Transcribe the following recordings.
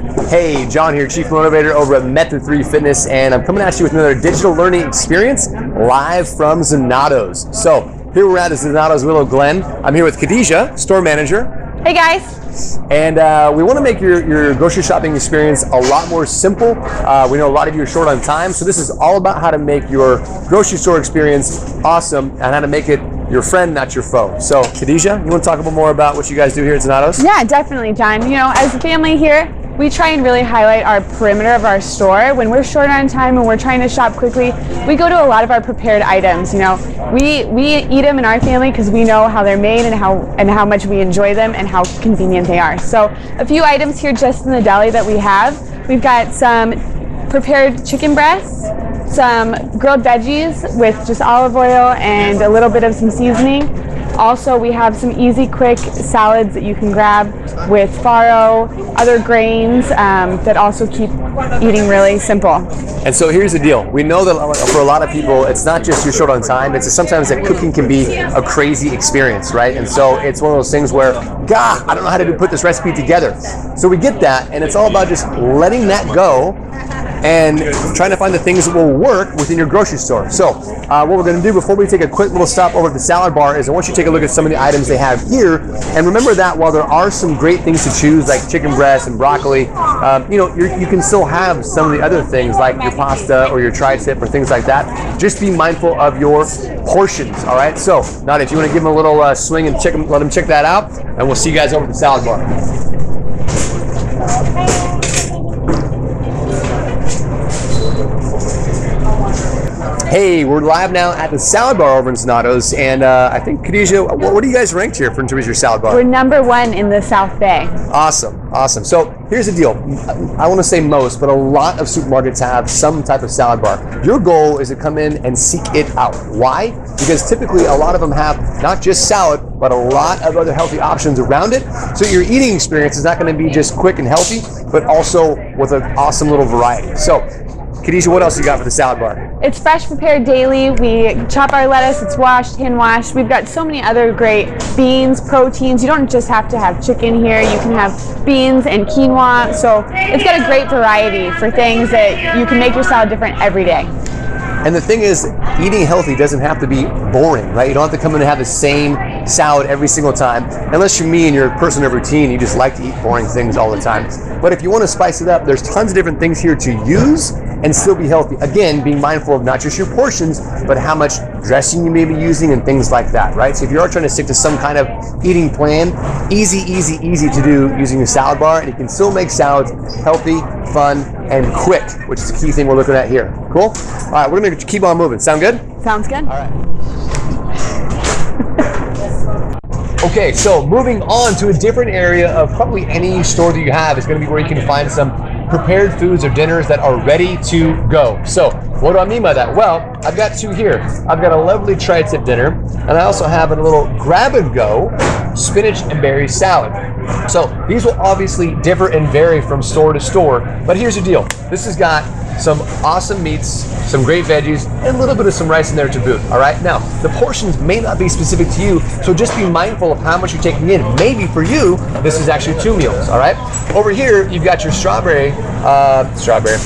Hey, John here, Chief Motivator over at Method 3 Fitness, and I'm coming at you with another digital learning experience live from Zanotto's. So here we're at Zanotto's Willow, Glen. I'm here with Khadija, store manager. Hey guys. And we want to make your grocery shopping experience a lot more simple. We know a lot of you are short on time, so this is all about how to make your grocery store experience awesome and how to make it your friend, not your foe. So Khadija, you want to talk a bit more about what you guys do here at Zanotto's? Yeah, definitely, John. You know, as a family here, we try and really highlight our perimeter of our store. When we're short on time and we're trying to shop quickly, we go to a lot of our prepared items. You know, we eat them in our family because we know how they're made and how much we enjoy them and how convenient they are. So a few items here just in the deli that we have. We've got some prepared chicken breasts, some grilled veggies with just olive oil and a little bit of some seasoning. Also, we have some easy, quick salads that you can grab with farro, other grains that also keep eating really simple. And so here's the deal. We know that for a lot of people, it's not just you're short on time, it's sometimes that cooking can be a crazy experience, right? And so it's one of those things where, God, I don't know how to put this recipe together. So we get that, and it's all about just letting that go and trying to find the things that will work within your grocery store. So what we're gonna do before we take a quick little stop over at the salad bar is I want you to take a look at some of the items they have here. And remember that while there are some great things to choose like chicken breast and broccoli, you can still have some of the other things like your pasta or your tri-tip or things like that. Just be mindful of your portions, all right? So Nadia, if you wanna give them a little swing and let them check that out, and we'll see you guys over at the salad bar. Hey, we're live now at the salad bar over in Zanotto's, and I think, Khadija, what do you guys ranked here for in terms of your salad bar? We're #1 in the South Bay. Awesome, awesome. So here's the deal. I want to say most, but a lot of supermarkets have some type of salad bar. Your goal is to come in and seek it out. Why? Because typically a lot of them have not just salad, but a lot of other healthy options around it. So your eating experience is not going to be just quick and healthy, but also with an awesome little variety. So Khadija, what else you got for the salad bar? It's fresh prepared daily. We chop our lettuce, it's washed, hand washed. We've got so many other great beans, proteins. You don't just have to have chicken here. You can have beans and quinoa. So it's got a great variety for things that you can make your salad different every day. And the thing is, eating healthy doesn't have to be boring, right? You don't have to come in and have the same salad every single time. Unless you're me and your personal routine, you just like to eat boring things all the time. But if you want to spice it up, there's tons of different things here to use and still be healthy. Again, being mindful of not just your portions, but how much dressing you may be using and things like that, right? So if you are trying to stick to some kind of eating plan, easy to do using your salad bar, and you can still make salads healthy, fun, and quick, which is the key thing we're looking at here. Cool? All right, we're gonna keep on moving. Sound good? Sounds good. All right. Okay, so moving on to a different area of probably any store that you have is gonna be where you can find some prepared foods or dinners that are ready to go. So what do I mean by that? Well, I've got two here. I've got a lovely tri-tip dinner, and I also have a little grab and go spinach and berry salad. So these will obviously differ and vary from store to store, but here's the deal. This has got some awesome meats, some great veggies, and a little bit of some rice in there to boot, all right? Now, the portions may not be specific to you, so just be mindful of how much you're taking in. Maybe for you, this is actually 2 meals, all right? Over here, you've got your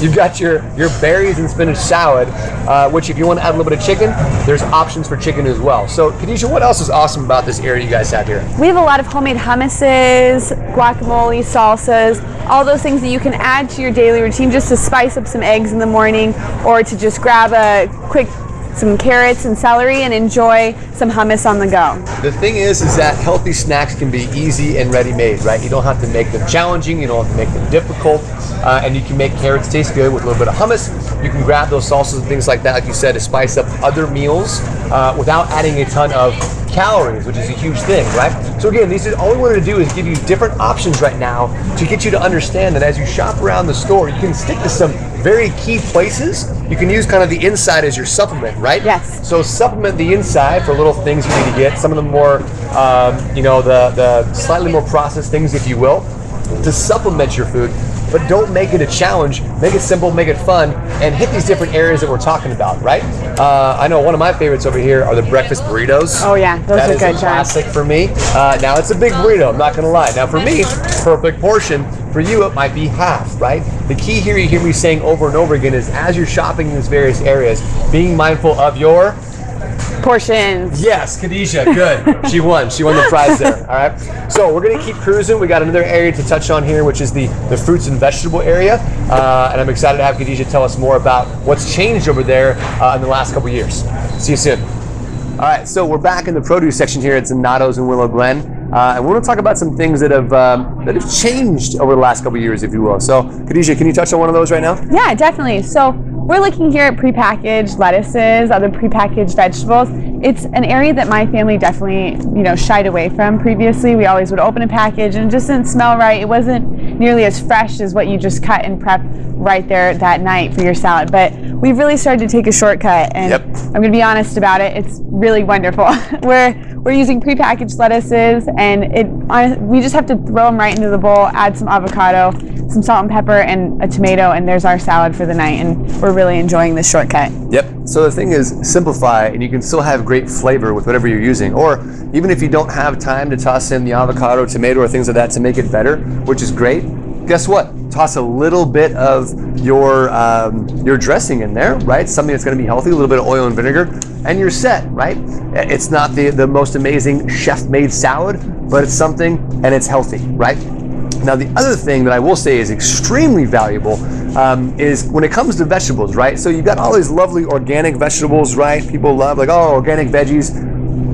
you've got your berries and spinach salad, which if you want to add a little bit of chicken, there's options for chicken as well. So, Khadija, what else is awesome about this area you guys have here? We have a lot of homemade hummuses, guacamole, salsas, all those things that you can add to your daily routine just to spice up some eggs in the morning, or to just grab some carrots and celery and enjoy some hummus on the go. The thing is that healthy snacks can be easy and ready-made, right? You don't have to make them challenging, you don't have to make them difficult, and you can make carrots taste good with a little bit of hummus. You can grab those salsas and things like that, like you said, to spice up other meals without adding a ton of calories, which is a huge thing, right? So again, all we wanted to do is give you different options right now to get you to understand that as you shop around the store, you can stick to some very key places. You can use kind of the inside as your supplement, right? Yes. So supplement the inside for little things you need to get. Some of the more, the slightly more processed things, if you will. to supplement your food, but don't make it a challenge. Make it simple, make it fun, and hit these different areas that we're talking about, right? I know one of my favorites over here are the breakfast burritos. Oh yeah, those are good. That is a classic for me. Now it's a big burrito, I'm not gonna lie. Now for me, perfect portion. For you, it might be half, right? The key here, you hear me saying over and over again, is as you're shopping in these various areas, being mindful of your portions. Yes, Khadija, good. She won the prize there, all right? So we're gonna keep cruising. We got another area to touch on here, which is the fruits and vegetable area. And I'm excited to have Khadija tell us more about what's changed over there in the last couple years. See you soon. All right, so we're back in the produce section here at Zanotto's in Willow, Glen. And we're going to talk about some things that have changed over the last couple of years, if you will. So, Khadija, can you touch on one of those right now? Yeah, definitely. So we're looking here at prepackaged lettuces, other prepackaged vegetables. It's an area that my family definitely, shied away from previously. We always would open a package and it just didn't smell right. It wasn't nearly as fresh as what you just cut and prep right there that night for your salad. But we've really started to take a shortcut, and I'm going to be honest about it. It's really wonderful. We're using prepackaged lettuces, and we just have to throw them right into the bowl, add some avocado, some salt and pepper, and a tomato, and there's our salad for the night, and we're really enjoying this shortcut. Yep. So the thing is, simplify, and you can still have great flavor with whatever you're using. Or even if you don't have time to toss in the avocado, tomato, or things like that to make it better, which is great, guess what? Toss a little bit of your dressing in there, right? Something that's going to be healthy, a little bit of oil and vinegar, and you're set, right? It's not the most amazing chef-made salad, but it's something, and it's healthy, right? Now, the other thing that I will say is extremely valuable is when it comes to vegetables, right? So you've got all these lovely organic vegetables, right? People love, like, oh, organic veggies.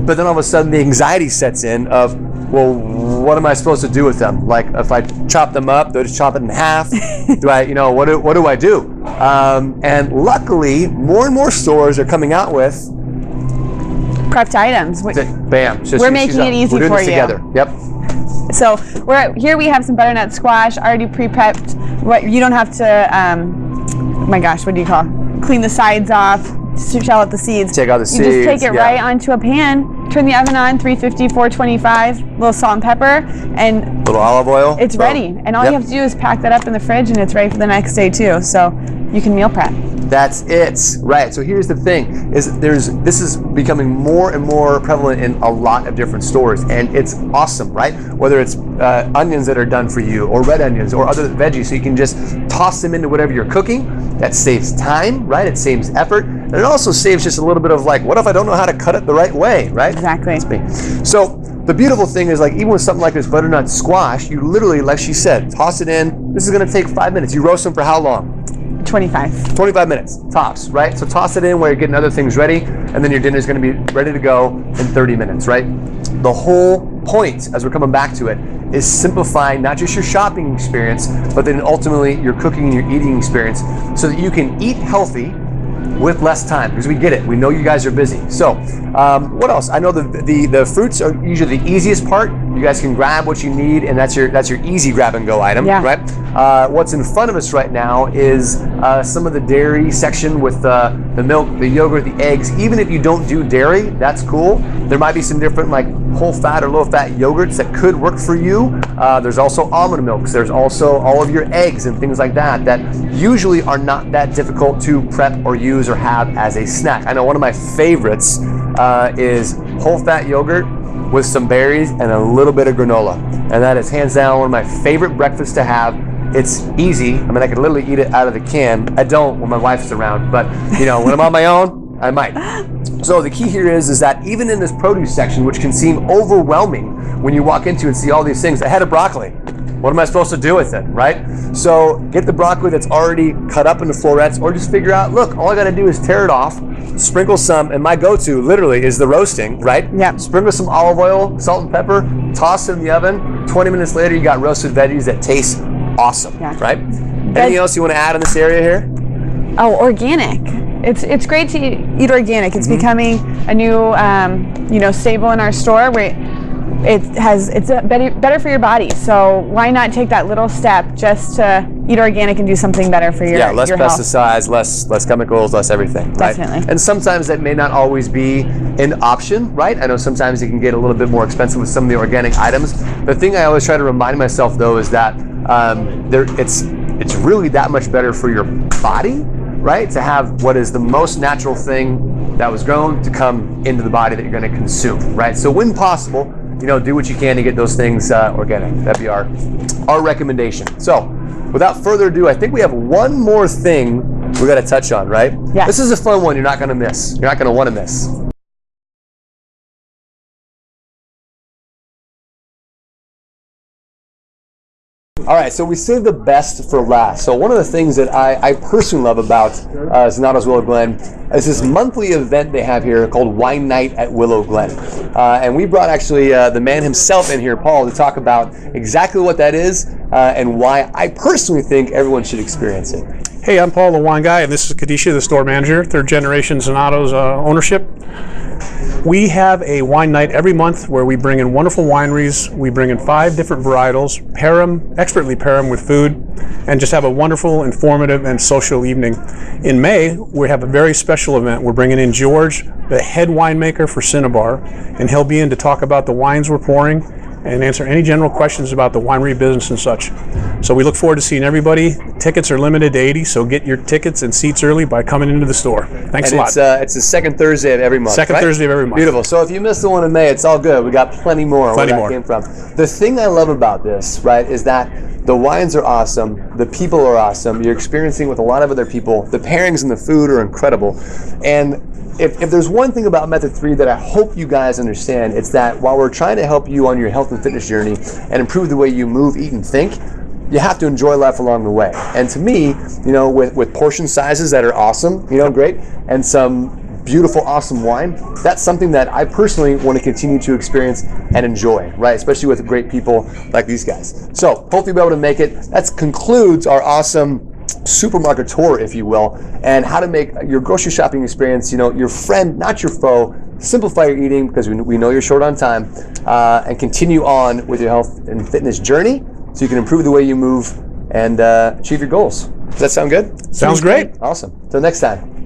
But then all of a sudden the anxiety sets in of, well, what am I supposed to do with them? Like, if I chop them up, do I just chop it in half? Do I, what do I do? And luckily, more and more stores are coming out with prepped items. Bam. We're making it easy for you. We're doing this together. Yep. So here we have some butternut squash already pre-prepped. You don't have to, oh my gosh, what do you call it? Clean the sides off, shell out the seeds. Take out the seeds. You just take it right onto a pan, turn the oven on, 350, 425, a little salt and pepper, and a little olive oil. It's ready. And all you have to do is pack that up in the fridge, and it's ready for the next day too. So you can meal prep. That's it, right? So here's the thing: this is becoming more and more prevalent in a lot of different stores, and it's awesome, right? Whether it's onions that are done for you, or red onions, or other veggies, so you can just toss them into whatever you're cooking. That saves time, right? It saves effort, and it also saves just a little bit of like, what if I don't know how to cut it the right way, right? Exactly. That's me. So the beautiful thing is, like, even with something like this butternut squash, you literally, like she said, toss it in. This is going to take 5 minutes. You roast them for how long? 25 minutes tops, right? So toss it in where you're getting other things ready, and then your dinner is going to be ready to go in 30 minutes, right? The whole point, as we're coming back to it, is simplifying not just your shopping experience, but then ultimately your cooking and your eating experience, so that you can eat healthy with less time, because we get it. We know you guys are busy. So what else? I know the fruits are usually the easiest part. You guys can grab what you need, and that's your easy grab and go item, right? What's in front of us right now is some of the dairy section with the milk, the yogurt, the eggs. Even if you don't do dairy, that's cool. There might be some different, like, whole fat or low fat yogurts that could work for you. There's also almond milks. There's also all of your eggs and things like that usually are not that difficult to prep or use or have as a snack. I know one of my favorites is whole fat yogurt with some berries and a little bit of granola. And that is hands down one of my favorite breakfasts to have. It's easy. I mean, I could literally eat it out of the can. I don't when my wife's around, but when I'm on my own, I might. So the key here is that even in this produce section, which can seem overwhelming when you walk into and see all these things, I had a broccoli. What am I supposed to do with it, right? So get the broccoli that's already cut up into florets, or just figure out, look, all I gotta do is tear it off, sprinkle some, and my go-to literally is the roasting, right? Yeah. Sprinkle some olive oil, salt and pepper, toss it in the oven. 20 minutes later, you got roasted veggies that taste awesome, right? Anything else you want to add in this area here? Oh, organic. It's great to eat organic. It's becoming a new staple in our store. it's better for your body. So why not take that little step just to eat organic and do something better for your less your pesticides, less chemicals, less everything. Right? Definitely. And sometimes that may not always be an option, right? I know sometimes it can get a little bit more expensive with some of the organic items. The thing I always try to remind myself though is that it's really that much better for your body, right? To have what is the most natural thing that was grown to come into the body that you're going to consume, right? So when possible, do what you can to get those things organic. That'd be our recommendation. So without further ado, I think we have one more thing we got to touch on, right? Yeah. This is a fun one you're not going to miss. You're not going to want to miss. All right, so we saved the best for last. So one of the things that I personally love about Zanotto's Willow Glen is this monthly event they have here called Wine Night at Willow Glen. And we brought actually the man himself in here, Paul, to talk about exactly what that is and why I personally think everyone should experience it. Hey, I'm Paul, the wine guy, and this is Khadija, the store manager, third generation Zanotto's ownership. We have a wine night every month where we bring in wonderful wineries. We bring in 5 different varietals, expertly pair them with food, and just have a wonderful, informative, and social evening. In May, we have a very special event. We're bringing in George, the head winemaker for Cinnabar, and he'll be in to talk about the wines we're pouring and answer any general questions about the winery business and such. So we look forward to seeing everybody. Tickets are limited to 80, so get your tickets and seats early by coming into the store. Thanks a lot. It's the second Thursday of every month, Second right? Thursday of every month. Beautiful. So if you missed the one in May, it's all good. We got plenty more where that came from. The thing I love about this, right, is that the wines are awesome, the people are awesome, you're experiencing with a lot of other people, the pairings and the food are incredible. And if there's one thing about Method 3 that I hope you guys understand, it's that while we're trying to help you on your health and fitness journey and improve the way you move, eat, and think, you have to enjoy life along the way. And to me, with portion sizes that are awesome, great, and some beautiful, awesome wine, that's something that I personally want to continue to experience and enjoy, right? Especially with great people like these guys. So hopefully you'll be able to make it. That concludes our awesome supermarket tour, if you will, and how to make your grocery shopping experience, your friend, not your foe. Simplify your eating because we know you're short on time, and continue on with your health and fitness journey so you can improve the way you move and achieve your goals. Does that sound good? Sounds great. Awesome. Till next time.